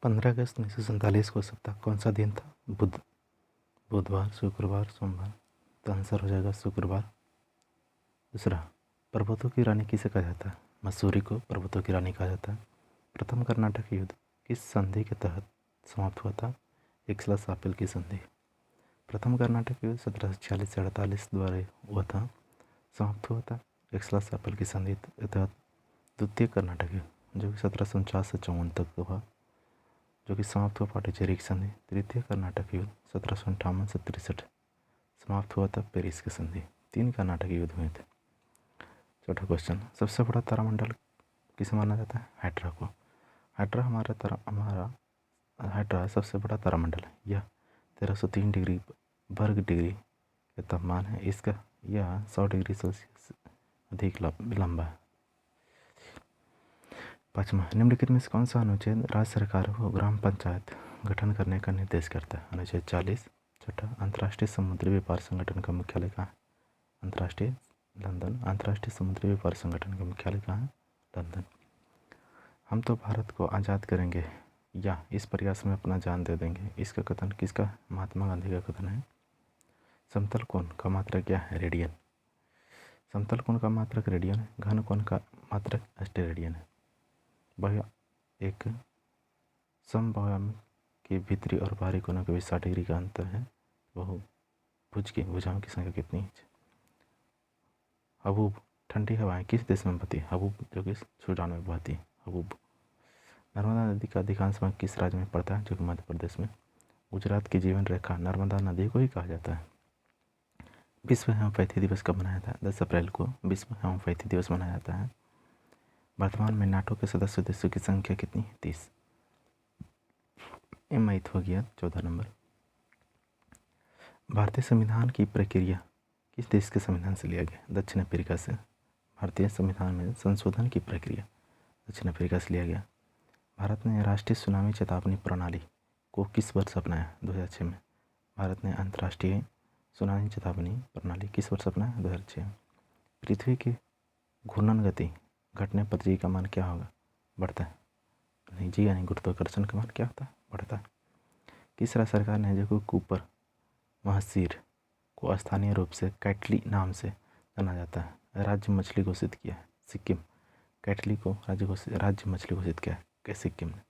15 अगस्त 1947 को सप्ताह कौन सा दिन था? बुधवार, शुक्रवार, सोमवार। तो आंसर हो जाएगा शुक्रवार। दूसरा, पर्वतों की रानी किसे कहा जाता है? मसूरी को पर्वतों की रानी कहा जाता है। प्रथम कर्नाटक युद्ध किस संधि के तहत समाप्त हुआ था? एक्सला-शापिल की संधि। प्रथम कर्नाटक युद्ध 1746 से 48 द्वारा हुआ था, समाप्त हुआ था एक्सला-शापिल की संधि के तहत। द्वितीय कर्नाटक युद्ध जो कि 1749 से 54 तक हुआ, जो कि समाप्त हुआ पांडिचेरी की संधि। तृतीय कर्नाटक युद्ध 1758 से 63, समाप्त हुआ था पेरिस की संधि। 3 कर्नाटक युद्ध हुए थे। चौथा क्वेश्चन, सबसे बड़ा तारामंडल किसे माना जाता है? हाइड्रा को। हाइड्रा सबसे बड़ा तारामंडल है। यह 1303 डिग्री वर्ग डिग्री के तापमान है। यह 100 डिग्री सेल्सियस अधिक लंबा है। पाँचवा, निम्नलिखित में से कौन सा अनुच्छेद राज्य सरकार को ग्राम पंचायत गठन करने का निर्देश करता है? अनुच्छेद 40। छठा, अंतर्राष्ट्रीय समुद्री व्यापार संगठन का मुख्यालय कहाँ है? लंदन। अंतर्राष्ट्रीय समुद्री व्यापार संगठन का मुख्यालय कहाँ है? लंदन। हम तो भारत को आज़ाद करेंगे या इस प्रयास में अपना जान दे देंगे, इसका कथन किसका? महात्मा गांधी का कथन है। समतल कोण का मात्रक क्या है? रेडियन। समतल कोण का मात्रक रेडियन है। घन कोण का मात्रक अस्टेरेडियन है। एक समबाहु के भीतरी और बाहरी कोनों के बीच 60 डिग्री का अंतर है। बहुभुज की भुजाओं की संख्या कितनी है? हबूब। ठंडी हवाएं किस देश में बहती है? हबूब जो कि सूडान में बहती है। हबूब। नर्मदा नदी का अधिकांश भाग किस राज्य में पड़ता है? जो कि मध्य प्रदेश में। गुजरात की जीवन रेखा नर्मदा नदी को ही कहा जाता है। विश्व होम्योपैथी दिवस कब मनाया जाता है? 10 अप्रैल को विश्व होम्योपैथी दिवस मनाया जाता है। वर्तमान में नाटो के सदस्य देशों की संख्या कितनी है? 30। मैथ हो गया 14 नंबर। भारतीय संविधान की प्रक्रिया किस देश के संविधान से लिया गया? दक्षिण अफ्रीका से। भारतीय संविधान में संशोधन की प्रक्रिया दक्षिण अफ्रीका से लिया गया। भारत ने राष्ट्रीय सुनामी चेतावनी प्रणाली को किस वर्ष अपनाया? 2006 में। भारत ने अंतर्राष्ट्रीय सुनामी चेतावनी प्रणाली किस वर्ष अपनाया? 2006 में। पृथ्वी की घूर्णन गति घटने पर जी का मान क्या होगा? बढ़ता है। नहीं, जी यानी गुरुत्वाकर्षण का मान क्या होता है? बढ़ता है। किस राज्य सरकार ने जो कूपर महसीर को स्थानीय रूप से कैटली नाम से जाना जाता है राज्य मछली घोषित किया है? सिक्किम। कैटली को राज्य मछली घोषित किया है सिक्किम ने।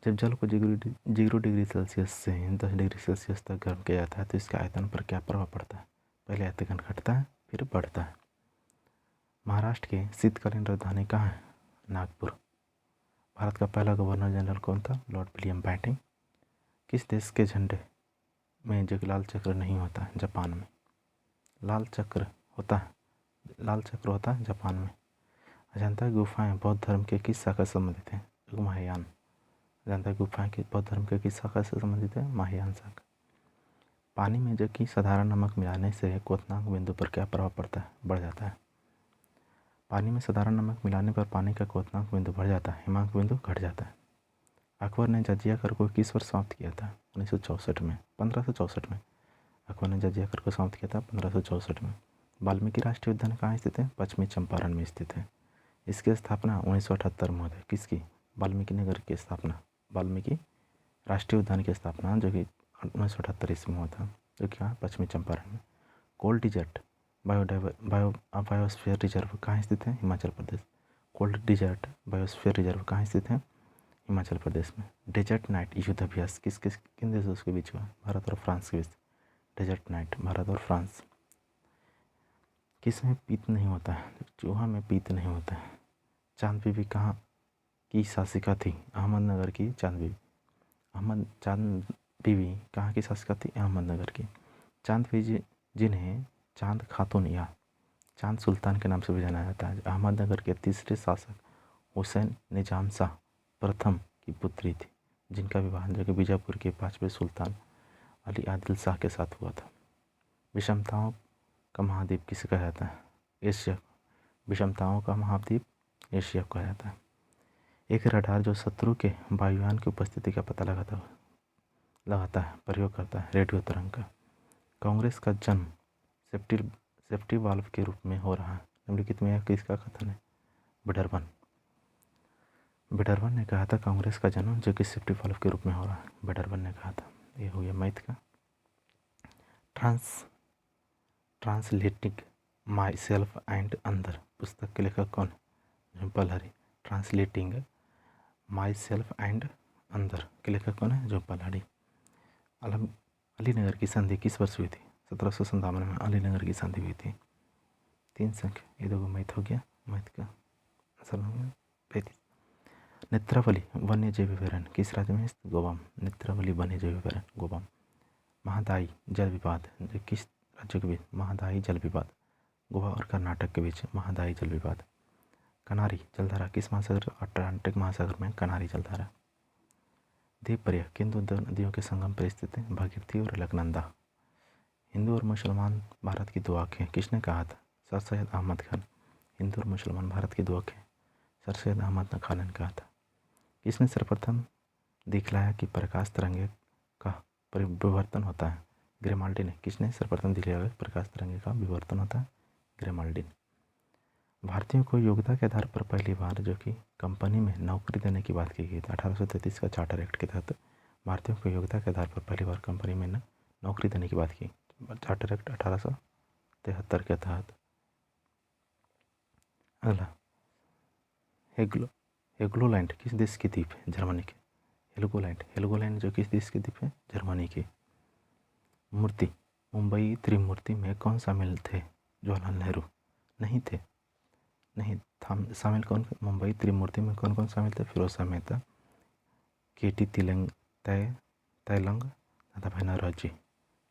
जब जल को 0 डिग्री सेल्सियस से 10 डिग्री सेल्सियस तक गर्म किया जाता है तो इसके आयतन पर क्या प्रभाव पड़ता है? पहले आयतन घटता है फिर बढ़ता है। महाराष्ट्र की शीतकालीन राजधानी कहाँ है? नागपुर। भारत का पहला गवर्नर जनरल कौन था? Lord William Bentinck. किस देश के झंडे में जो लाल चक्र नहीं होता है? जापान में। लाल चक्र होता है जापान में। अजंता गुफाएं बौद्ध धर्म के किस शाखा से संबंधित हैं? महायान। अजंता गुफाएं बौद्ध धर्म के किस शाखा से संबंधित है? महायान शाखा। पानी में जो कि साधारण नमक मिलाने से क्वथनांक बिंदु पर क्या प्रभाव पड़ता है? बढ़ जाता है। पानी में साधारण नमक मिलाने पर पानी का क्वथनांक बिंदु बढ़ जाता है, हिमांक बिंदु घट जाता है। अकबर ने जजिया कर को किस वर्ष समाप्त किया था? 1964 में। 1564 में अकबर ने जजिया कर को समाप्त किया था 1564 में। वाल्मीकि राष्ट्रीय उद्यान कहाँ स्थित है? पश्चिमी चंपारण में स्थित है। इसकी स्थापना 1978 में हुई थी। किसकी? वाल्मीकि नगर की स्थापना, वाल्मीकि राष्ट्रीय उद्यान की स्थापना जो कि 1978 ईस्वी में हुआ था, जो कि यहाँ पश्चिमी चंपारण में। कोल्ड डिजर्ट बायोस्फीयर रिजर्व कहाँ स्थित है? Himachal Pradesh. Cold desert biosphere reserve कहाँ स्थित है? हिमाचल प्रदेश में। डेजर्ट नाइट युद्ध अभ्यास किन देशों के बीच हुआ? भारत और फ्रांस के बीच। डेजर्ट नाइट भारत और फ्रांस। किस में पीत नहीं होता है? चूहा में पीत नहीं होता है। चांद बीबी कहाँ की शासिका थी? अहमदनगर की चांद बीबी कहाँ की शासिका थी? अहमदनगर की। चांद बीबी जिन्हें चांद खातून या चांद सुल्तान के नाम से भी जाना जाता है, अहमदनगर के तीसरे शासक हुसैन निजाम शाह प्रथम की पुत्री थी, जिनका विवाह जो कि बीजापुर के 5वें सुल्तान अली आदिल शाह के साथ हुआ था। विषमताओं का महाद्वीप किसे कहा जाता है? एशिया। विषमताओं का महाद्वीप एशिया को कहा जाता है। एक रडार जो शत्रु के वायुयान की उपस्थिति का पता लगाता है प्रयोग करता है रेडियो तरंग का। कांग्रेस का जन्म सेफ्टी वाल्व के रूप में हो रहा है, निम्नलिखित में यह किसका कथन है? विडर्बन। बिडरवन ने कहा था कांग्रेस का जन्म जो कि सेफ्टी वॉल्व के रूप में हो रहा है। बिडरवन ने कहा था। ये हो गया मैथ का। ट्रांसलेटिंग माई सेल्फ एंड अंदर पुस्तक के लेखक कौन है? Jhumpa Lahiri. Translating my self and अंदर के लेखक कौन है? झुंपा लाहिड़ी। अलीनगर की संधि किस वर्ष हुई थी? 1757 में अलीनगर की संधि हुई थी। 3 संख्या। ये दो मैथ हो गया। मैथ का आंसर हो गया 35। नेत्रावली वन्य जैव अभयारण्य किस राज्य में स्थित? गोवा। नेत्रावली वन्य जैव अभयारण्य गोवा। महादायी जल विवाद जो किस राज्य के बीच? महादायी जल विवाद गोवा और कर्नाटक के बीच महादायी जल विवाद। कनारी जलधारा किस महासागर? अटलांटिक महासागर में कनारी जलधारा। देवप्रिया किन दो नदियों के संगम पर स्थित है? भागीरथी और अलकनंदा। हिंदू और मुसलमान भारत की दो आँखें किसने कहा था? सर सैयद अहमद खान। हिंदू और मुसलमान भारत की दो आँखें सर सैयद अहमद खान ने कहा था। किसने सर्वप्रथम दिखलाया कि प्रकाश तरंगे का विवर्तन होता है? ग्रेमाल्डी ने। किसने सर्वप्रथम दिखलाया प्रकाश तरंगे का विवर्तन होता है? ग्रेमाल्डी ने। भारतीयों को योग्यता के आधार पर पहली बार जो कि कंपनी में नौकरी देने की बात की गई थी 1833 का चार्टर एक्ट के तहत भारतीयों को योग्यता के आधार पर पहली बार कंपनी में नौकरी देने की बात की। चार्टर एक्ट 1873 के तहत। अगला हेगोलैंड किस देश की द्वीप है? जर्मनी के। हेगोलैंड जो किस देश की द्वीप है? जर्मनी की। मूर्ति मुंबई त्रिमूर्ति में कौन शामिल थे? जवाहरलाल नेहरू। नहीं थे। नहीं शामिल कौन? मुंबई त्रिमूर्ति में कौन कौन शामिल थे? फिरोज शाह मेहता, केटी तैलंग, दादाभाई नौरोजी।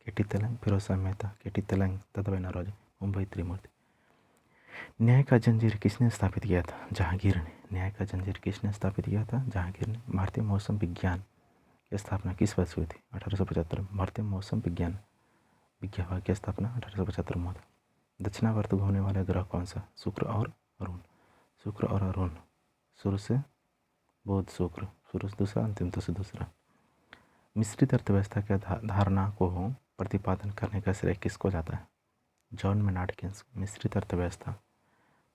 केटी तैलंग, फिरोज शाह मेहता, केटी तैलंग, दादाभाई नौरोजी। मुंबई त्रिमूर्ति। न्याय का जंजीर किसने स्थापित किया था? जहांगीर ने। न्याय का जंजीर किसने स्थापित किया था? जहांगीर ने। भारतीय मौसम विज्ञान की स्थापना किस वर्ष हुई थी? 1875 में। भारतीय मौसम विज्ञान विभाग की स्थापना 1875 में हुआ था। दक्षिणावर्त घूमने वाले ग्रह कौन सा? शुक्र और अरुण। शुक्र और अरुण। शुरू से बुध शुक्र, शुरू से दूसरा, अंतिम से दूसरा। मिश्रित अर्थव्यवस्था की धारणा को प्रतिपादन करने का श्रेय किसको जाता है? John Maynard Keynes. मिश्रित अर्थव्यवस्था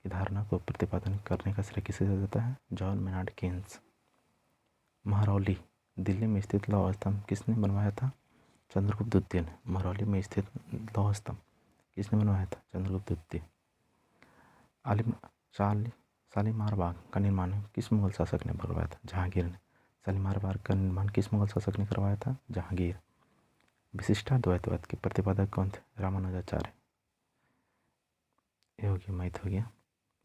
की धारणा को प्रतिपादन करने का श्रेय किसे जाता है? John Maynard Keynes. Mehrauli Delhi में स्थित लौह स्तंभ किसने बनवाया था? चंद्रगुप्त द्वितीय ने। महरौली में स्थित लौह स्तंभ किसने बनवाया था? चंद्रगुप्त द्वितीय। शालीमार बाग का निर्माण किस मुगल शासक ने करवाया था? जहांगीर ने। शालीमार बाग का निर्माण किस मुगल शासक ने करवाया था? जहांगीर। विशिष्टाद्वैतवाद के प्रतिपादक कौन थे? रामानुजाचार्य। ये हो गया मैथ हो गया।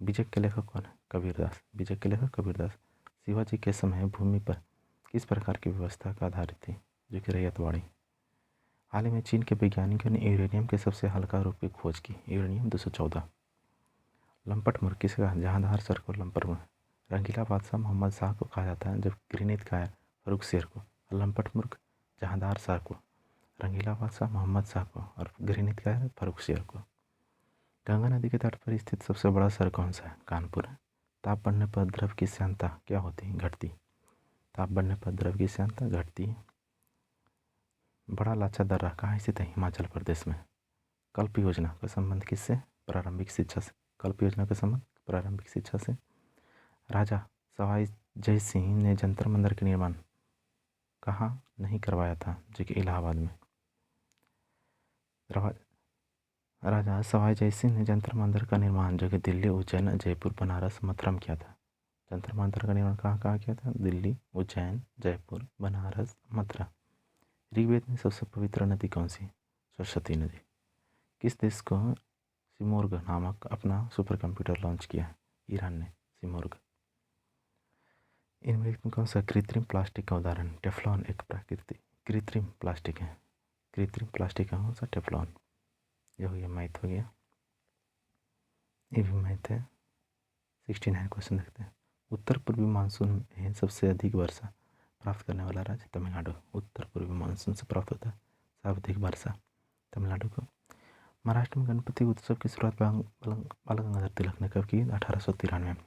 बीजक के लेखक कौन है? कबीरदास। बीजक के लेखक कबीरदास। शिवाजी के समय भूमि पर किस प्रकार की व्यवस्था का आधारित थी? जो कि रैयतवाड़ी। हाल ही में चीन के वैज्ञानिकों ने यूरेनियम के सबसे हल्का रूप की खोज की। यूरेनियम 214। लंपट मुर्ग किसे कहा? जहांदार सर को लंपट मुर्ग। रंगीला बादशाह मोहम्मद शाह को कहा जाता है, जब घृणित कायर फर्रुख शेर को। लंपट मुर्ग जहांदार शाह को, रंगीला बादशाह मोहम्मद शाह को और घृणित कायर फर्रुख शेर को। गंगा नदी के तट पर स्थित सबसे बड़ा शहर कौन सा है? कानपुर है। ताप बढ़ने पर द्रव की श्यानता क्या होती है? घटती। ताप बढ़ने पर द्रव की श्यानता घटती है। बड़ा लाचा दर्रा कहाँ स्थित है? हिमाचल प्रदेश में। कल्प योजना का संबंध किससे? प्रारंभिक शिक्षा से। कल्प योजना का संबंध प्रारंभिक शिक्षा से। राजा सवाई जय सिंह ने जंतर मंतर का निर्माण कहाँ नहीं करवाया था? जो कि इलाहाबाद में। राजा सवाई जय सिंह ने जंतर मंतर का निर्माण जो कि दिल्ली, उज्जैन, जयपुर, बनारस, मथुरा में किया था। जंतर मंतर का निर्माण कहाँ कहाँ किया था? दिल्ली, उज्जैन, जयपुर, बनारस, मथुरा। ऋग्वेद में सबसे पवित्र नदी कौन सी? सरस्वती नदी। किस देश को सिमोर्ग नामक अपना सुपर कंप्यूटर लॉन्च किया? ईरान ने। सिमोर्ग। इनमें कौन सा कृत्रिम प्लास्टिक का उदाहरण? टेफ्लॉन एक प्राकृतिक कृत्रिम प्लास्टिक है। कृत्रिम प्लास्टिक का कौन सा? टेफ्लॉन। ये हो गया मैथ हो गया। ये भी मैथ है। 69 क्वेश्चन देखते हैं। उत्तर पूर्वी मानसून में सबसे अधिक वर्षा प्राप्त करने वाला राज्य तमिलनाडु। उत्तर पूर्वी मानसून से प्राप्त होता है सर्वाधिक वर्षा तमिलनाडु को। महाराष्ट्र में गणपति उत्सव की शुरुआत बाल गंगाधर तिलक ने कब की? 1893 में।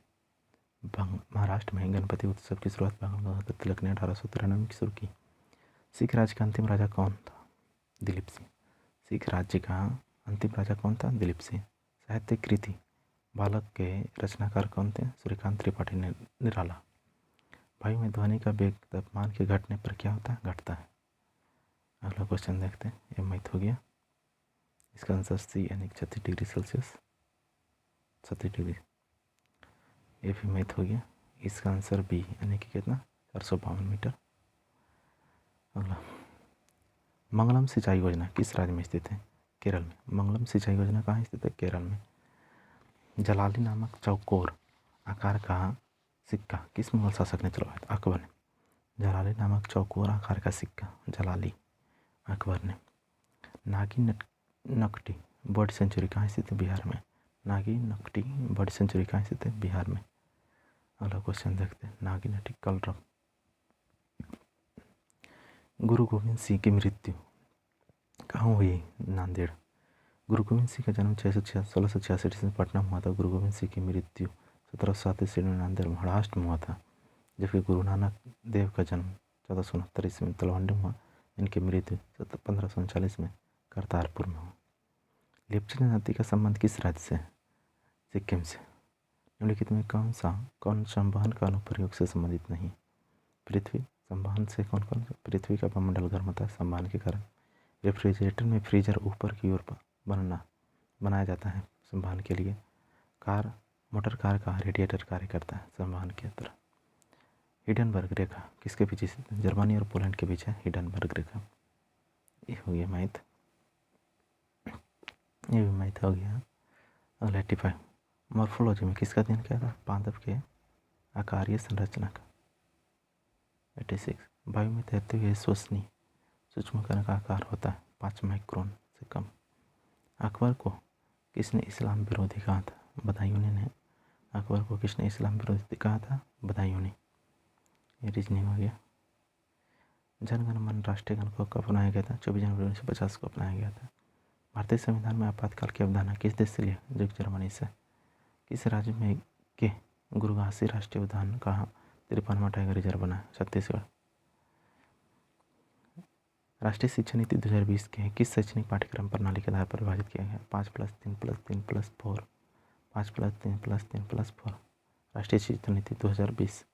महाराष्ट्र में गणपति उत्सव की शुरुआत बाल गंगाधर तिलक ने 1893 में शुरू की। सिख राज्य का अंतिम राजा कौन था? दिलीप सिंह। सिख राज्य का अंतिम राजा कौन था? दिलीप सिंह। साहित्य कृति बालक के रचनाकार कौन थे? सूर्यकांत त्रिपाठी निराला। वायु में ध्वनि का वेग तापमान के घटने पर क्या होता है? घटता है। अगला क्वेश्चन देखते हैं। ये मैथ हो गया। इसका आंसर सी यानी 36 डिग्री सेल्सियस, 36 डिग्री। ये भी मैथ हो गया। इसका आंसर बी यानी कि कितना? 452 मीटर। अगला, मंगलम सिंचाई योजना किस राज्य में स्थित है? केरल में। मंगलम सिंचाई योजना कहाँ स्थित है? केरल में। जलाली नामक चौकोर आकार का सिक्का किस मुगल शासक ने चलवाया था? अकबर ने। जलाली नामक चौकोर आकार का सिक्का जलाली अकबर ने। नागी नकटी बर्ड सेंचुरी कहाँ स्थित है? बिहार में। नागी नकटी बर्ड सेंचुरी कहाँ स्थित है? बिहार में। अगला क्वेश्चन देखते हैं। नागी नकटी कलरव। गुरु गोविंद सिंह की मृत्यु कहाँ हुई? नांदेड़। गुरु गोविंद सिंह का जन्म 1666 ईस्वी में पटना में हुआ था। गुरु गोविंद सिंह की मृत्यु 1707 ईस्वी में नांदेड़ महाराष्ट्र में हुआ था। जबकि गुरु नानक देव का जन्म 1469 ईस्वी में तलवंडी में हुआ। इनकी मृत्यु 1539 में करतारपुर में हुआ। लेप्चा नदी का संबंध किस राज्य से है? सिक्किम से। निम्नलिखित में कौन संवहन का अनुप्रयोग से संबंधित नहीं? पृथ्वी। संवहन से कौन? पृथ्वी का वायुमंडल गर्म होता है संवहन के कारण। रेफ्रिजरेटर में फ्रीजर ऊपर की ओर बनाया जाता है संवहन के लिए। मोटर कार का रेडिएटर कार्य करता है संवहन की तरह। हिडनबर्ग रेखा किसके बीच स्थित है? जर्मनी और पोलैंड के बीच है हिडनबर्ग रेखा। ये हो गया मैथ। ये भी मैथ हो गया। अगला 85, मॉर्फोलॉजी में किसका अध्ययन किया था? पादप के आकारीय संरचना का। 86, वायु में तैरते हुए श्वसनीय सूक्ष्म कण का आकार होता है 5 माइक्रोन से कम। अकबर को किसने इस्लाम विरोधी कहा था? बदायूंनी ने। अकबर को किसने इस्लाम विरोधी कहा था? बदायूंनी। ये रीजनिंग हो गया। जनगण मन राष्ट्रीय गान को कब अपनाया गया था? 24 जनवरी 1950 को अपनाया गया था। भारतीय संविधान में आपातकाल की अवधारणा किस देश से लिया? जर्मनी से। किस राज्य में के गुरुघासी राष्ट्रीय उद्यान कहाँ 53वां टाइगर रिजर्व बना? छत्तीसगढ़। राष्ट्रीय शिक्षा नीति 2020 के किस शैक्षणिक पाठ्यक्रम प्रणाली के आधार पर विभाजित किया गया? 5+3+3+4, 5+3+3+4। राष्ट्रीय शिक्षा नीति 2020।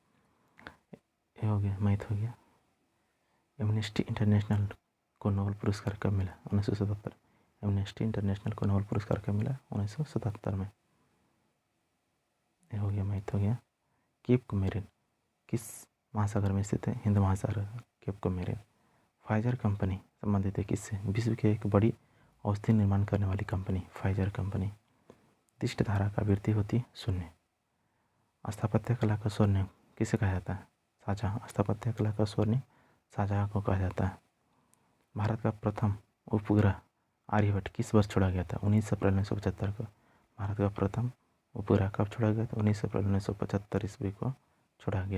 ये हो गया मैथ हो गया। एमनेस्टी इंटरनेशनल को नोबेल पुरस्कार कब मिला? 1977। एमनेस्टी इंटरनेशनल को नोबेल पुरस्कार कब मिला? 1977 में। ये हो गया मैथ हो गया। केप कमेरिन किस महासागर में स्थित है? हिंद महासागर। केप कमेरिन। फाइजर कंपनी संबंधित है किससे? विश्व की एक बड़ी औषधि निर्माण करने वाली कंपनी फाइजर कंपनी। दिष्ट धारा का आवृत्ति होती है 0। स्थापत्य कला का स्वर्णिम किसे कहा जाता है? शाहजहाँ। स्थापत्य कला का स्वर्णिम शाहजहाँ को कहा जाता है। भारत का प्रथम उपग्रह आर्यभट्ट किस वर्ष छोड़ा गया था? 19 अप्रैल 1975 को। भारत का प्रथम उपग्रह कब छोड़ा गया था? 19 अप्रैल 1975 ईस्वी को छोड़ा गया।